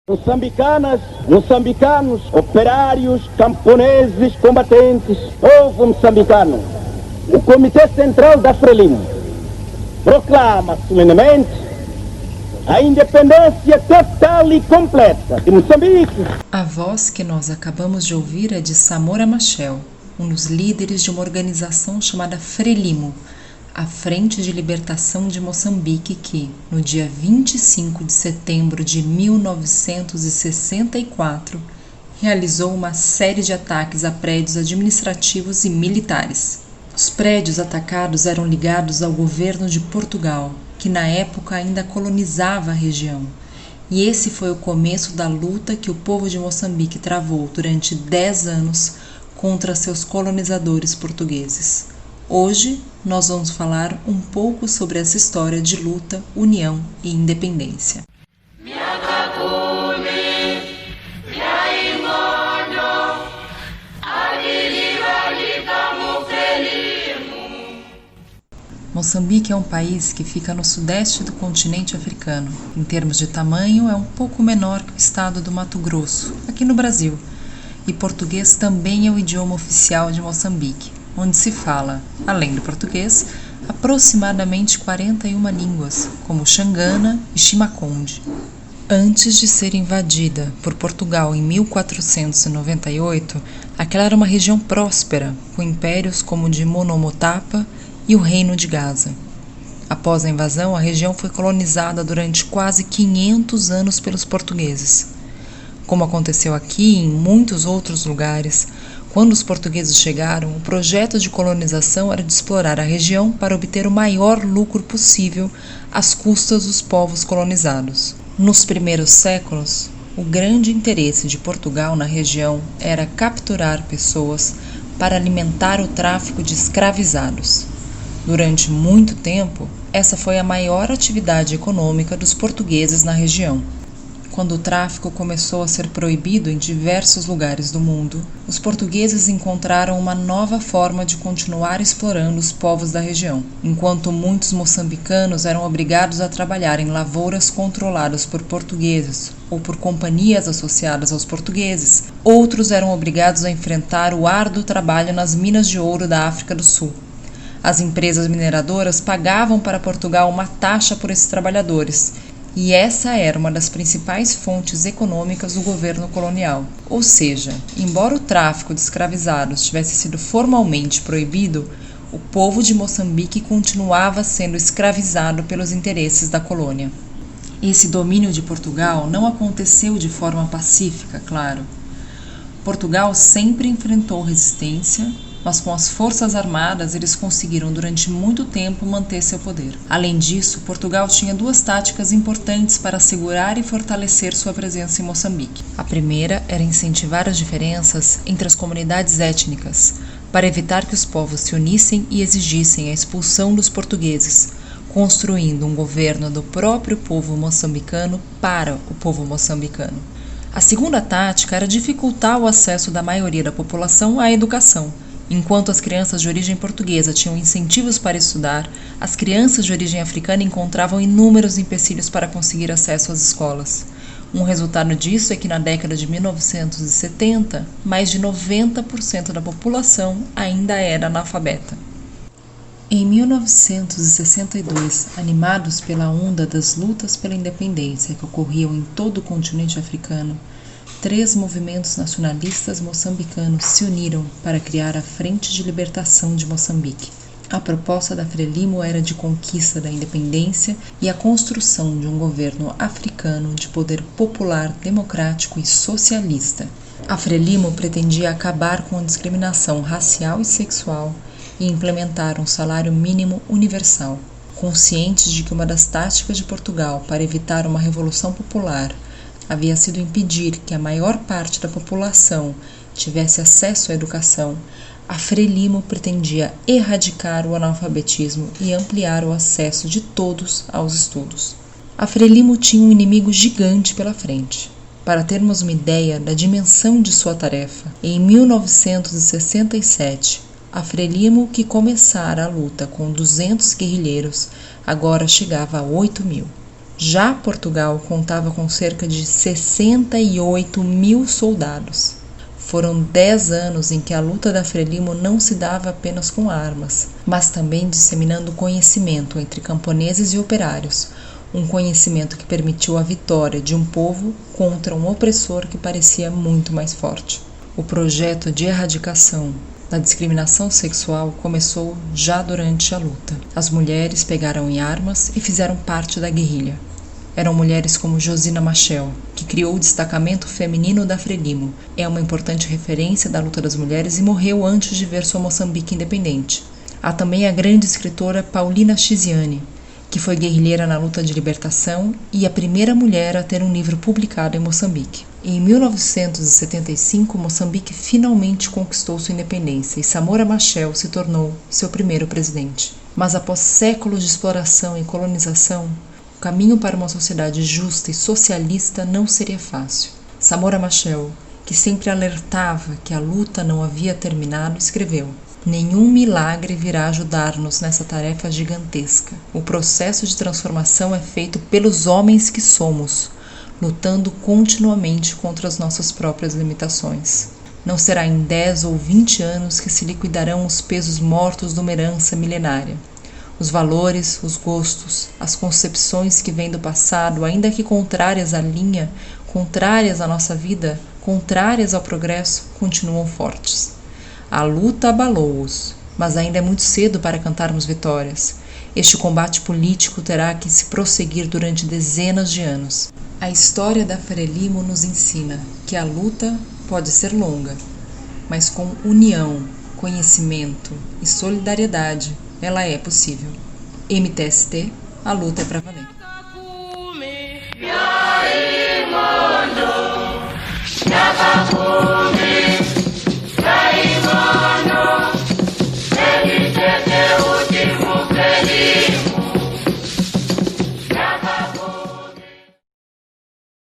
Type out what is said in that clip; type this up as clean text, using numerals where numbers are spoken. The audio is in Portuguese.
Moçambicanas, moçambicanos, operários, camponeses, combatentes, povo moçambicano, o Comitê Central da Frelimo proclama solenemente a independência total e completa de Moçambique. A voz que nós acabamos de ouvir é de Samora Machel, um dos líderes de uma organização chamada Frelimo, a Frente de Libertação de Moçambique, que, no dia 25 de setembro de 1964, realizou uma série de ataques a prédios administrativos e militares. Os prédios atacados eram ligados ao governo de Portugal, que na época ainda colonizava a região. E esse foi o começo da luta que o povo de Moçambique travou durante 10 anos contra seus colonizadores portugueses. Hoje, nós vamos falar um pouco sobre essa história de luta, união e independência. Moçambique é um país que fica no sudeste do continente africano. Em termos de tamanho, é um pouco menor que o estado do Mato Grosso, aqui no Brasil. E português também é o idioma oficial de Moçambique, onde se fala, além do português, aproximadamente 41 línguas, como Xangana e Chimaconde. Antes de ser invadida por Portugal em 1498, aquela era uma região próspera, com impérios como o de Monomotapa e o Reino de Gaza. Após a invasão, a região foi colonizada durante quase 500 anos pelos portugueses. Como aconteceu aqui e em muitos outros lugares, quando os portugueses chegaram, o projeto de colonização era de explorar a região para obter o maior lucro possível às custas dos povos colonizados. Nos primeiros séculos, o grande interesse de Portugal na região era capturar pessoas para alimentar o tráfico de escravizados. Durante muito tempo, essa foi a maior atividade econômica dos portugueses na região. Quando o tráfico começou a ser proibido em diversos lugares do mundo, os portugueses encontraram uma nova forma de continuar explorando os povos da região. Enquanto muitos moçambicanos eram obrigados a trabalhar em lavouras controladas por portugueses ou por companhias associadas aos portugueses, outros eram obrigados a enfrentar o árduo trabalho nas minas de ouro da África do Sul. As empresas mineradoras pagavam para Portugal uma taxa por esses trabalhadores, e essa era uma das principais fontes econômicas do governo colonial. Ou seja, embora o tráfico de escravizados tivesse sido formalmente proibido, o povo de Moçambique continuava sendo escravizado pelos interesses da colônia. Esse domínio de Portugal não aconteceu de forma pacífica, claro. Portugal sempre enfrentou resistência, mas com as forças armadas eles conseguiram durante muito tempo manter seu poder. Além disso, Portugal tinha duas táticas importantes para assegurar e fortalecer sua presença em Moçambique. A primeira era incentivar as diferenças entre as comunidades étnicas, para evitar que os povos se unissem e exigissem a expulsão dos portugueses, construindo um governo do próprio povo moçambicano para o povo moçambicano. A segunda tática era dificultar o acesso da maioria da população à educação. Enquanto as crianças de origem portuguesa tinham incentivos para estudar, as crianças de origem africana encontravam inúmeros empecilhos para conseguir acesso às escolas. Um resultado disso é que na década de 1970, mais de 90% da população ainda era analfabeta. Em 1962, animados pela onda das lutas pela independência que ocorriam em todo o continente africano, 3 movimentos nacionalistas moçambicanos se uniram para criar a Frente de Libertação de Moçambique. A proposta da Frelimo era de conquista da independência e a construção de um governo africano de poder popular, democrático e socialista. A Frelimo pretendia acabar com a discriminação racial e sexual e implementar um salário mínimo universal. Conscientes de que uma das táticas de Portugal para evitar uma revolução popular havia sido impedir que a maior parte da população tivesse acesso à educação, a Frelimo pretendia erradicar o analfabetismo e ampliar o acesso de todos aos estudos. A Frelimo tinha um inimigo gigante pela frente. Para termos uma ideia da dimensão de sua tarefa, em 1967, a Frelimo, que começara a luta com 200 guerrilheiros, agora chegava a 8.000. Já Portugal contava com cerca de 68 mil soldados. Foram 10 anos em que a luta da Frelimo não se dava apenas com armas, mas também disseminando conhecimento entre camponeses e operários, um conhecimento que permitiu a vitória de um povo contra um opressor que parecia muito mais forte. O projeto de erradicação da discriminação sexual começou já durante a luta. As mulheres pegaram em armas e fizeram parte da guerrilha. Eram mulheres como Josina Machel, que criou o destacamento feminino da Frelimo. É uma importante referência da luta das mulheres e morreu antes de ver sua Moçambique independente. Há também a grande escritora Paulina Chiziane, que foi guerrilheira na luta de libertação e a primeira mulher a ter um livro publicado em Moçambique. Em 1975, Moçambique finalmente conquistou sua independência e Samora Machel se tornou seu primeiro presidente. Mas após séculos de exploração e colonização, o caminho para uma sociedade justa e socialista não seria fácil. Samora Machel, que sempre alertava que a luta não havia terminado, escreveu: "Nenhum milagre virá ajudar-nos nessa tarefa gigantesca. O processo de transformação é feito pelos homens que somos, lutando continuamente contra as nossas próprias limitações. Não será em 10 ou 20 anos que se liquidarão os pesos mortos de uma herança milenária. Os valores, os gostos, as concepções que vêm do passado, ainda que contrárias à linha, contrárias à nossa vida, contrárias ao progresso, continuam fortes. A luta abalou-os, mas ainda é muito cedo para cantarmos vitórias. Este combate político terá que se prosseguir durante dezenas de anos. A história da Frelimo nos ensina que a luta pode ser longa, mas com união, conhecimento e solidariedade, ela é possível. MTST, a luta é pra valer."